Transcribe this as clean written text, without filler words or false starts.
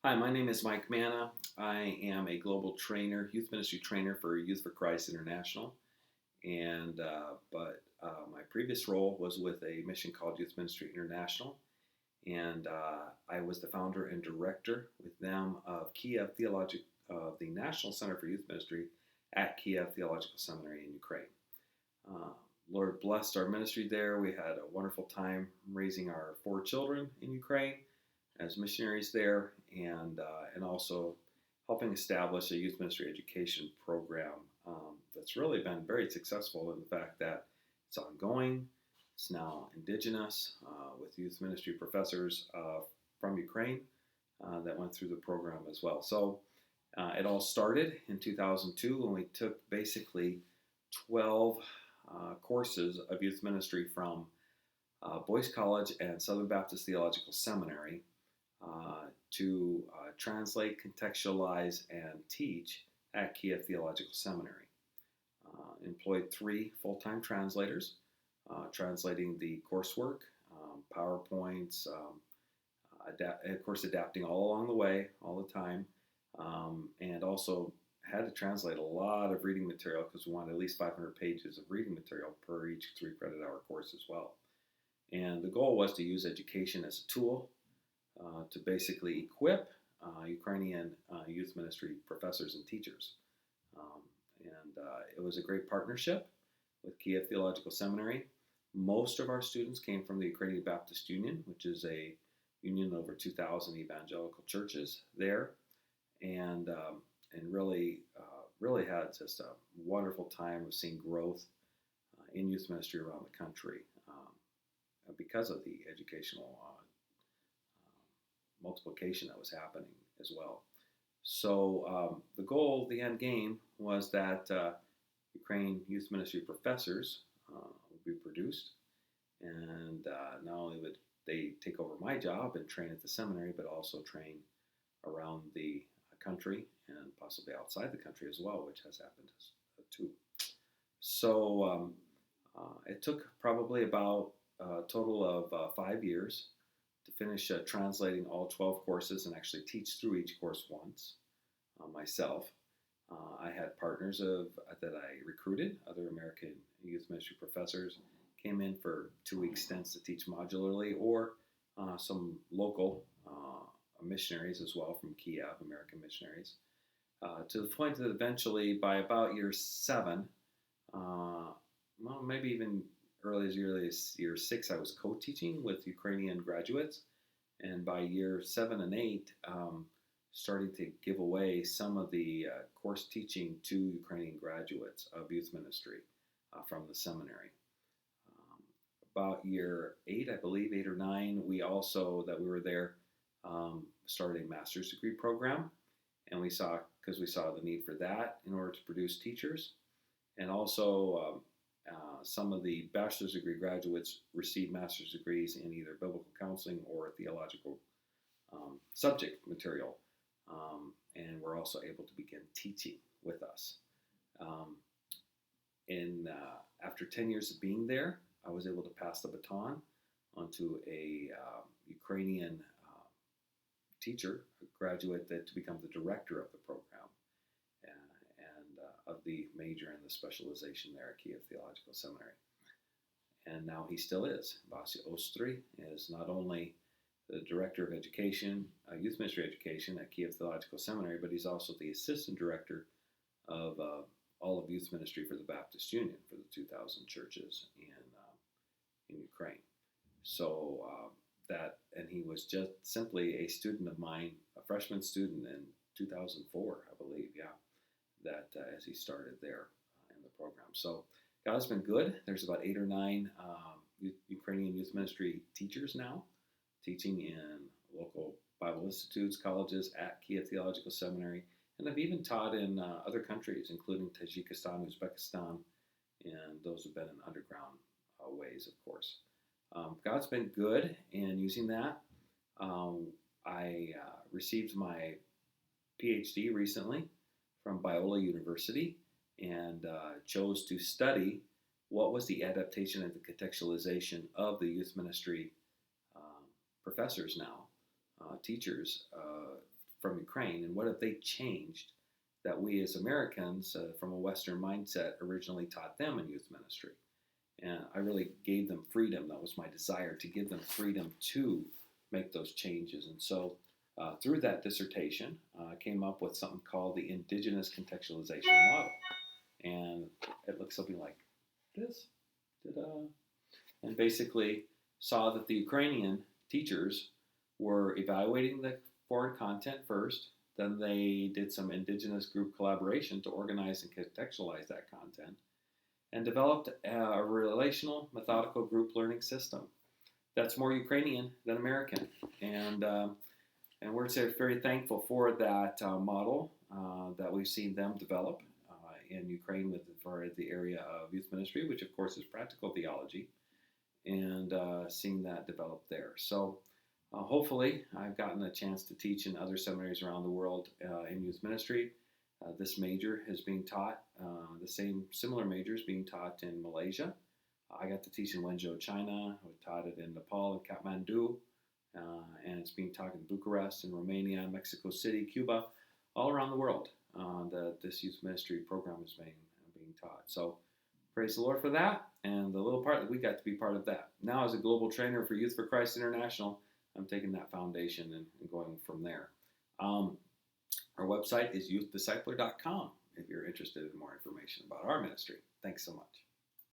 Hi, my name is Mike Manna. I am a global trainer, youth ministry trainer for Youth for Christ International. My previous role was with a mission called Youth Ministry International, and I was the founder and director with them of the National Center for Youth Ministry at Kiev Theological Seminary in Ukraine. Uh, Lord blessed our ministry there. We had a wonderful time raising our 4 children in Ukraine as missionaries there, and also helping establish a youth ministry education program that's really been very successful in the fact that it's ongoing. It's now indigenous with youth ministry professors from Ukraine that went through the program as well. So it all started in 2002 when we took basically 12 courses of youth ministry from Boyce College and Southern Baptist Theological Seminary to translate, contextualize, and teach at Kiev Theological Seminary. Employed 3 full-time translators, translating the coursework, PowerPoints, of course adapting all along the way, all the time, and also had to translate a lot of reading material because we wanted at least 500 pages of reading material per each 3 credit hour course as well. And the goal was to use education as a tool to basically equip Ukrainian youth ministry professors and teachers. It was a great partnership with Kiev Theological Seminary. Most of our students came from the Ukrainian Baptist Union, which is a union of over 2,000 evangelical churches there, and really had just a wonderful time of seeing growth in youth ministry around the country because of the educational multiplication that was happening as well. So the goal, the end game, was that Ukraine youth ministry professors would be produced, and not only would they take over my job and train at the seminary, but also train around the country and possibly outside the country as well, which has happened too. So it took probably about a total of 5 years to finish translating all 12 courses and actually teach through each course once myself. I had partners that I recruited, other American youth ministry professors, came in for 2-week stints to teach modularly, or some local missionaries as well from Kiev, American missionaries, to the point that eventually by about year 7, well, maybe even early as year 6, I was co-teaching with Ukrainian graduates, and by year 7 and 8, starting to give away some of the course teaching to Ukrainian graduates of youth ministry from the seminary. About year 8, I believe, 8 or 9, we were there, started a master's degree program, and we saw the need for that in order to produce teachers, and also some of the bachelor's degree graduates received master's degrees in either biblical counseling or theological subject material, and were also able to begin teaching with us. After 10 years of being there, I was able to pass the baton onto a Ukrainian teacher, a graduate, to become the director of the program and of the major and the specialization there at Kiev Theological Seminary. And now he still is. Vasi Ostry is not only the director of education, youth ministry education at Kiev Theological Seminary, but he's also the assistant director of all of youth ministry for the Baptist Union for the 2,000 churches in Ukraine. So and he was just simply a student of mine, a freshman student in 2004, I believe, that as he started there in the program. So God's been good. There's about 8 or 9 Ukrainian youth ministry teachers now, teaching in local Bible institutes, colleges at Kiev Theological Seminary, and I've even taught in other countries, including Tajikistan, Uzbekistan, and those have been in underground ways, of course. God's been good in using that. I received my PhD recently from Biola University and chose to study what was the adaptation and the contextualization of the youth ministry professors now, teachers from Ukraine, and what have they changed that we as Americans, from a Western mindset, originally taught them in youth ministry. And I really gave them freedom. That was my desire, to give them freedom to make those changes. And so through that dissertation, I came up with something called the Indigenous Contextualization Model. And it looks something like this. Ta-da. And basically saw that the Ukrainian teachers were evaluating the foreign content first. Then they did some indigenous group collaboration to organize and contextualize that content, and developed a relational, methodical group learning system that's more Ukrainian than American. And we're very thankful for that model that we've seen them develop in Ukraine for the area of youth ministry, which of course is practical theology, and seeing that develop there. So hopefully I've gotten a chance to teach in other seminaries around the world in youth ministry. This major is being taught, similar majors being taught in Malaysia. I got to teach in Wenzhou, China. I taught it in Nepal and Kathmandu, and it's being taught in Bucharest, in Romania, Mexico City, Cuba, all around the world. This youth ministry program is being taught. So praise the Lord for that, and the little part that we got to be part of that. Now, as a global trainer for Youth for Christ International, I'm taking that foundation and going from there. Our website is youthdiscipler.com if you're interested in more information about our ministry. Thanks so much.